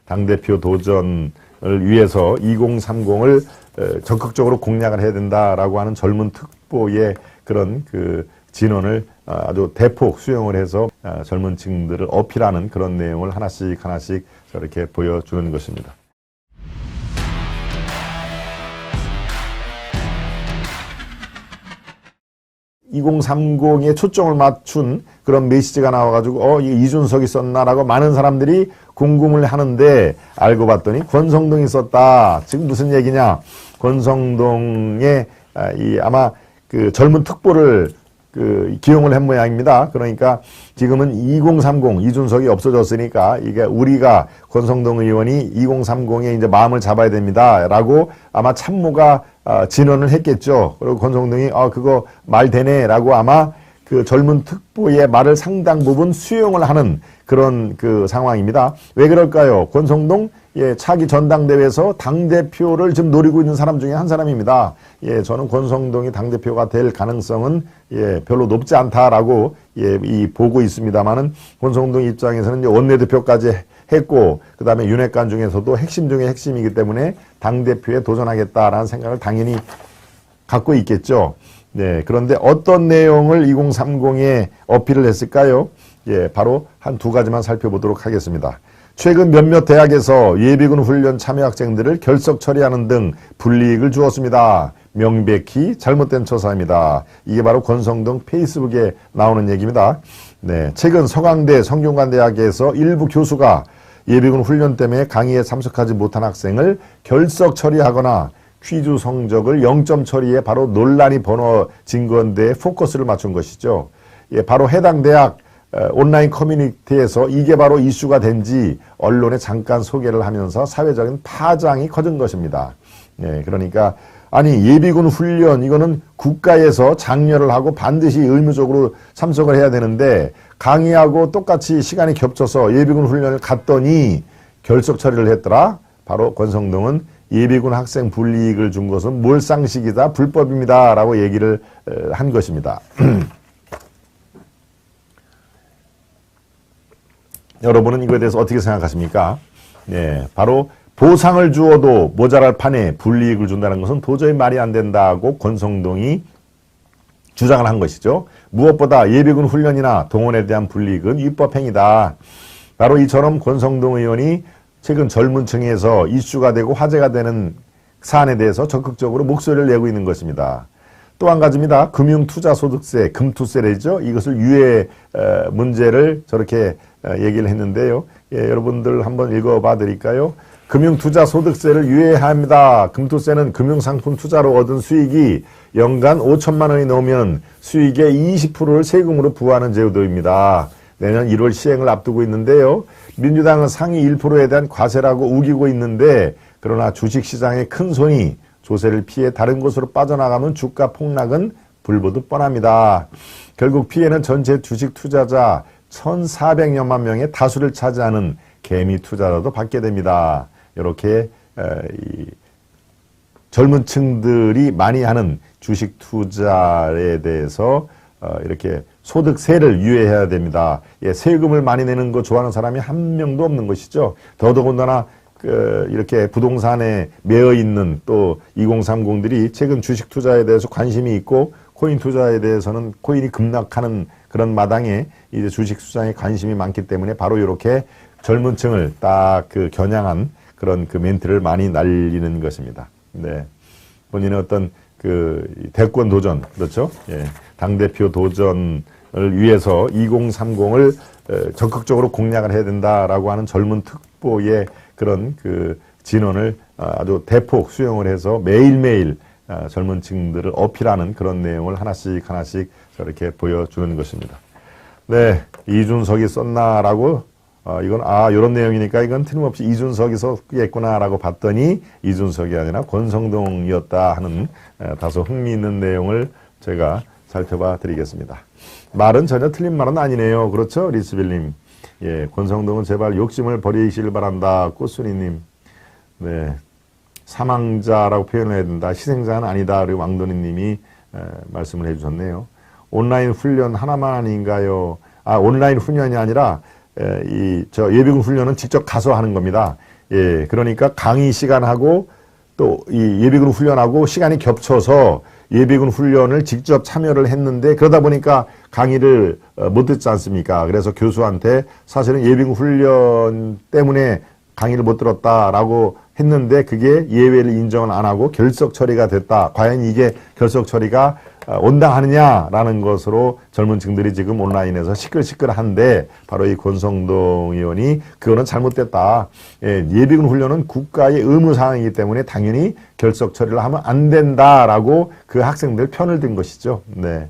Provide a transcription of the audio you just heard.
당대표 도전을 위해서 2030을 적극적으로 공략을 해야 된다라고 하는 젊은 특보의 그런 그 진언을 아주 대폭 수용을 해서 젊은 층들을 어필하는 그런 내용을 하나씩 저렇게 보여주는 것입니다. (2030) 에 초점을 맞춘 그런 메시지가 나와가지고 이게 이준석이 썼나라고 많은 사람들이 궁금을 하는데 알고 봤더니 권성동이 썼다. 지금 무슨 얘기냐? 권성동의 아마 그 젊은 특보를 기용을 한 모양입니다. 그러니까 지금은 2030 이준석이 없어졌으니까 이게 우리가 권성동 의원이 2030에 이제 마음을 잡아야 됩니다라고 아마 참모가 진언을 했겠죠. 그리고 권성동이 그거 말 되네라고 아마 그 젊은 특보의 말을 상당 부분 수용을 하는 그런 그 상황입니다. 왜 그럴까요? 권성동 차기 전당대회에서 당대표를 지금 노리고 있는 사람 중에 한 사람입니다. 저는 권성동이 당대표가 될 가능성은 별로 높지 않다라고 보고 있습니다만은 권성동 입장에서는 이제 원내대표까지 했고 그 다음에 윤핵관 중에서도 핵심 중에 핵심이기 때문에 당대표에 도전하겠다라는 생각을 당연히 갖고 있겠죠. 네, 그런데 어떤 내용을 2030에 어필을 했을까요? 바로 한 두 가지만 살펴보도록 하겠습니다. 최근 몇몇 대학에서 예비군 훈련 참여 학생들을 결석 처리하는 등 불이익을 주었습니다. 명백히 잘못된 처사입니다. 이게 바로 권성동 페이스북에 나오는 얘기입니다. 네, 최근 서강대 성균관대학에서 일부 교수가 예비군 훈련 때문에 강의에 참석하지 못한 학생을 결석 처리하거나 퀴즈 성적을 0점 처리해 바로 논란이 벌어진 건데 포커스를 맞춘 것이죠. 바로 해당 대학 온라인 커뮤니티에서 이게 바로 이슈가 된지 언론에 잠깐 소개를 하면서 사회적인 파장이 커진 것입니다. 그러니까 아니 예비군 훈련 이거는 국가에서 장려를 하고 반드시 의무적으로 참석을 해야 되는데 강의하고 똑같이 시간이 겹쳐서 예비군 훈련을 갔더니 결석 처리를 했더라. 바로 권성동은 예비군 학생 불이익을 준 것은 몰상식이다, 불법입니다 라고 얘기를 한 것입니다. 여러분은 이거에 대해서 어떻게 생각하십니까? 바로 보상을 주어도 모자랄 판에 불이익을 준다는 것은 도저히 말이 안 된다고 권성동이 주장을 한 것이죠. 무엇보다 예비군 훈련이나 동원에 대한 불이익은 위법행위다. 바로 이처럼 권성동 의원이 최근 젊은 층에서 이슈가 되고 화제가 되는 사안에 대해서 적극적으로 목소리를 내고 있는 것입니다. 또 한 가지입니다. 금융투자소득세, 금투세래죠. 이것을 유예 문제를 저렇게 얘기를 했는데요. 여러분들 한번 읽어봐 드릴까요? 금융투자소득세를 유예합니다. 금투세는 금융상품 투자로 얻은 수익이 연간 5천만 원이 넘으면 수익의 20%를 세금으로 부과하는 제도입니다. 내년 1월 시행을 앞두고 있는데요. 민주당은 상위 1%에 대한 과세라고 우기고 있는데 그러나 주식시장의 큰 손이 조세를 피해 다른 곳으로 빠져나가면 주가 폭락은 불보듯 뻔합니다. 결국 피해는 전체 주식 투자자 1,400여만 명의 다수를 차지하는 개미 투자자도 받게 됩니다. 이렇게 젊은 층들이 많이 하는 주식 투자에 대해서 이렇게 소득세를 유예해야 됩니다. 세금을 많이 내는 거 좋아하는 사람이 한 명도 없는 것이죠. 더더군다나 이렇게 부동산에 매여 있는 또 2030들이 최근 주식 투자에 대해서 관심이 있고 코인 투자에 대해서는 코인이 급락하는 그런 마당에 이제 주식 투자에 관심이 많기 때문에 바로 이렇게 젊은 층을 딱 겨냥한 그런 멘트를 많이 날리는 것입니다. 네. 본인의 어떤 대권 도전, 그렇죠? 당대표 도전을 위해서 2030을 적극적으로 공략을 해야 된다라고 하는 젊은 특보의 그런 진언을 아주 대폭 수용을 해서 매일매일 젊은 층들을 어필하는 그런 내용을 하나씩 저렇게 보여주는 것입니다. 네, 이준석이 썼나라고 이건 이런 내용이니까 이건 틀림없이 이준석이 썼겠구나라고 봤더니 이준석이 아니라 권성동이었다 하는 다소 흥미있는 내용을 제가 살펴봐 드리겠습니다. 말은 전혀 틀린 말은 아니네요. 그렇죠? 리스빌님. 권성동은 제발 욕심을 버리시길 바란다. 꽃순이님. 네. 사망자라고 표현을 해야 된다. 희생자는 아니다. 그리고 왕돈이님이 말씀을 해주셨네요. 온라인 훈련 하나만 아닌가요? 온라인 훈련이 아니라 예비군 훈련은 직접 가서 하는 겁니다. 예, 그러니까 강의 시간하고 또 이 예비군 훈련하고 시간이 겹쳐서 예비군 훈련을 직접 참여를 했는데 그러다 보니까 강의를 못 듣지 않습니까? 그래서 교수한테 사실은 예비군 훈련 때문에 강의를 못 들었다라고 했는데 그게 예외를 인정을 안 하고 결석 처리가 됐다. 과연 이게 결석 처리가 온당하느냐라는 것으로 젊은 층들이 지금 온라인에서 시끌시끌한데 바로 이 권성동 의원이 그거는 잘못됐다. 예, 예비군 훈련은 국가의 의무사항이기 때문에 당연히 결석 처리를 하면 안 된다라고 그 학생들 편을 든 것이죠. 네.